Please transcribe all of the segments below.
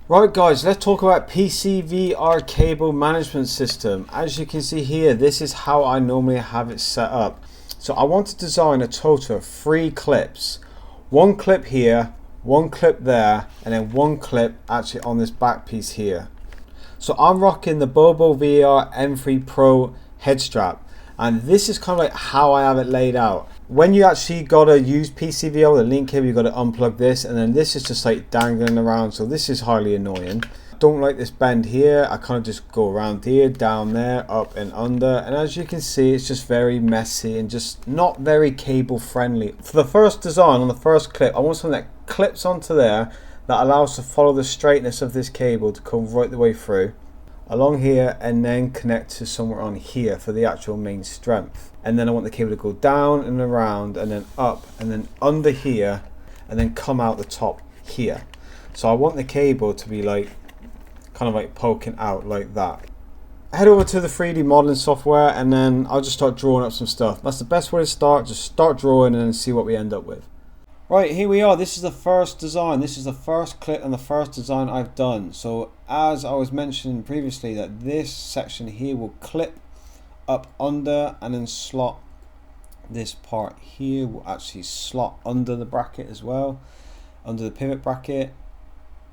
Right guys, let's talk about PCVR cable management system. As you can see here, this is how I normally have it set up. So I want to design a total of 3 clips. One clip here, one clip there, and then one clip actually on this back piece here. So I'm rocking the BoboVR M3 Pro head strap. And this is kind of like how I have it laid out. When you actually gotta use PCVR with a link cable, you gotta unplug this, and then this is just like dangling around. So this is highly annoying. Don't like this bend here. I kind of just go around here, down there, up and under. And as you can see, it's just very messy and just not very cable friendly. For the first design on the first clip, I want something that clips onto there that allows to follow the straightness of this cable to come right the way through along here and then connect to somewhere on here for the actual main strength. And then I want the cable to go down and around and then up and then under here and then come out the top here. So I want the cable to be like kind of like poking out like that. Head over to the 3D modeling software and then I'll just start drawing up some stuff. That's the best way to start. Just start drawing and then see what we end up with. Right, here we are. This is the first design. This is the first clip and the first design I've done. So as I was mentioning previously, that this section here will clip up under and then slot. This part here will actually slot under the bracket as well, under the pivot bracket.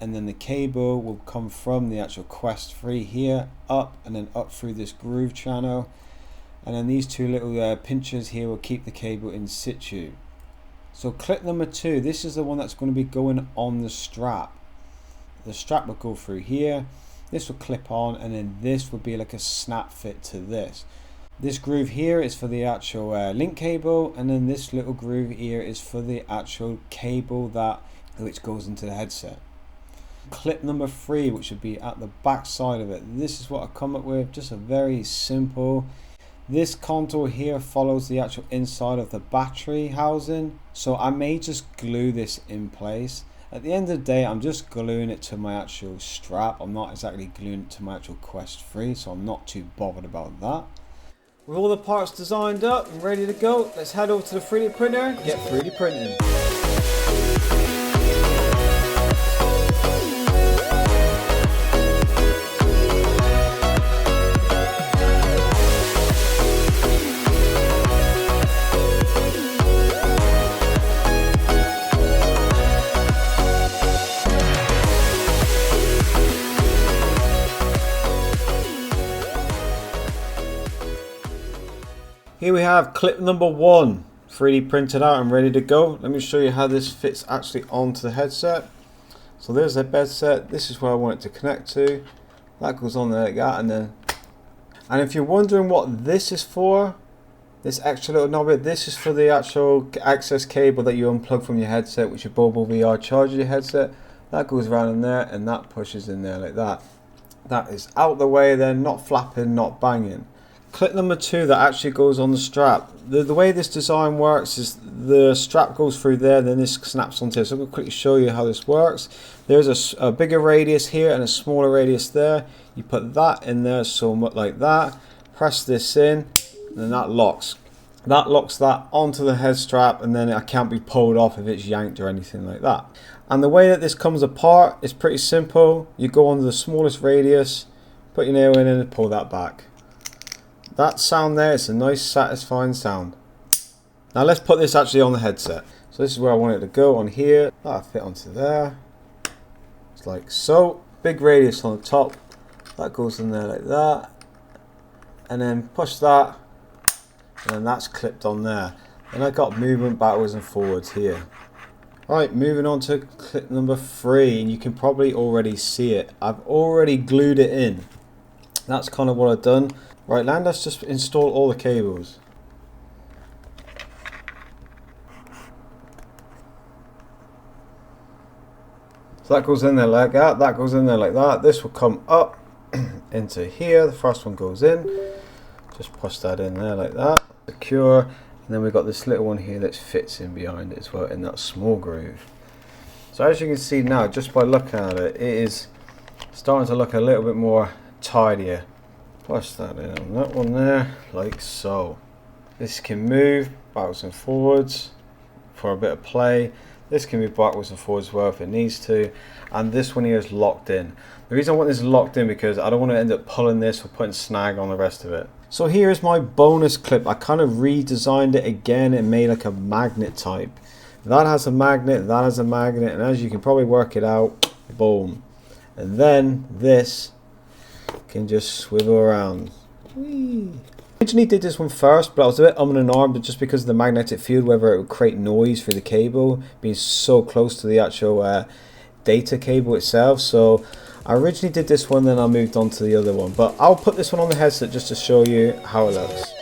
And then the cable will come from the actual Quest 3 here up and then up through this groove channel. And then these two little pinchers here will keep the cable in situ. So clip number 2, this is the one that's going to be going on the strap. The strap will go through here, this will clip on, and then this will be like a snap fit to this. This groove here is for the actual link cable, and then this little groove here is for the actual cable which goes into the headset. Clip number 3, which would be at the back side of it, this is what I come up with, just a very simple. This contour here follows the actual inside of the battery housing, so I may just glue this in place. At the end of the day, I'm just gluing it to my actual strap. I'm not exactly gluing it to my actual Quest 3, so I'm not too bothered about that. With all the parts designed up and ready to go, let's head over to the 3D printer and get 3D printing. Here we have clip number 1, 3D printed out and ready to go. Let me show you how this fits actually onto the headset. So there's the headset. This is where I want it to connect to. That goes on there like that, and if you're wondering what this is for, this extra little knob bit, this is for the actual access cable that you unplug from your headset, which your BoboVR charges your headset. That goes around in there and that pushes in there like that. That is out the way then, not flapping, not banging. Clip number 2 that actually goes on the strap. The way this design works is the strap goes through there, then this snaps onto it. So I'm going to quickly show you how this works. There's a bigger radius here and a smaller radius there. You put that in there, so much like that. Press this in, and then that locks. That locks that onto the head strap, and then it can't be pulled off if it's yanked or anything like that. And the way that this comes apart is pretty simple. You go on the smallest radius, put your nail in and pull that back. That sound there, it's a nice satisfying sound. Now let's put this actually on the headset. So this is where I want it to go, on here. That'll fit onto there. It's like so. Big radius on the top. That goes in there like that. And then push that. And then that's clipped on there. And I got movement backwards and forwards here. Right, moving on to clip number 3. And you can probably already see it. I've already glued it in. That's kind of what I've done. Right, let's just install all the cables. So that goes in there like that, that goes in there like that. This will come up into here. The first one goes in. Just push that in there like that. Secure. And then we've got this little one here that fits in behind it as well in that small groove. So as you can see now, just by looking at it, it is starting to look a little bit more tidier. Push that in on that one there, like so. This can move backwards and forwards for a bit of play. This can be backwards and forwards as well if it needs to. And this one here is locked in. The reason I want this locked in because I don't want to end up pulling this or putting snag on the rest of it. So here is my bonus clip. I kind of redesigned it again and made like a magnet type. That has a magnet, that has a magnet, and as you can probably work it out, boom. And then this can just swivel around. Whee. I originally did this one first, but I was a bit and ahhing, but just because of the magnetic field, whether it would create noise through the cable, being so close to the actual data cable itself. So I originally did this one, then I moved on to the other one. But I'll put this one on the headset just to show you how it looks.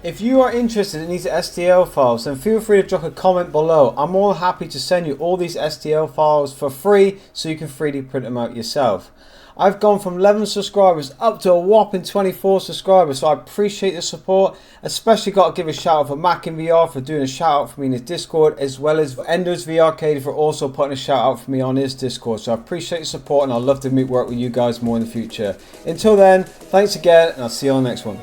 If you are interested in these STL files, then feel free to drop a comment below. I'm more happy to send you all these STL files for free so you can 3D print them out yourself. I've gone from 11 subscribers up to a whopping 24 subscribers, so I appreciate the support. Especially got to give a shout out for PCVR for doing a shout out for me in his Discord, as well as Ender's VR for also putting a shout out for me on his Discord. So I appreciate the support and I'd love to work with you guys more in the future. Until then, thanks again and I'll see you on the next one.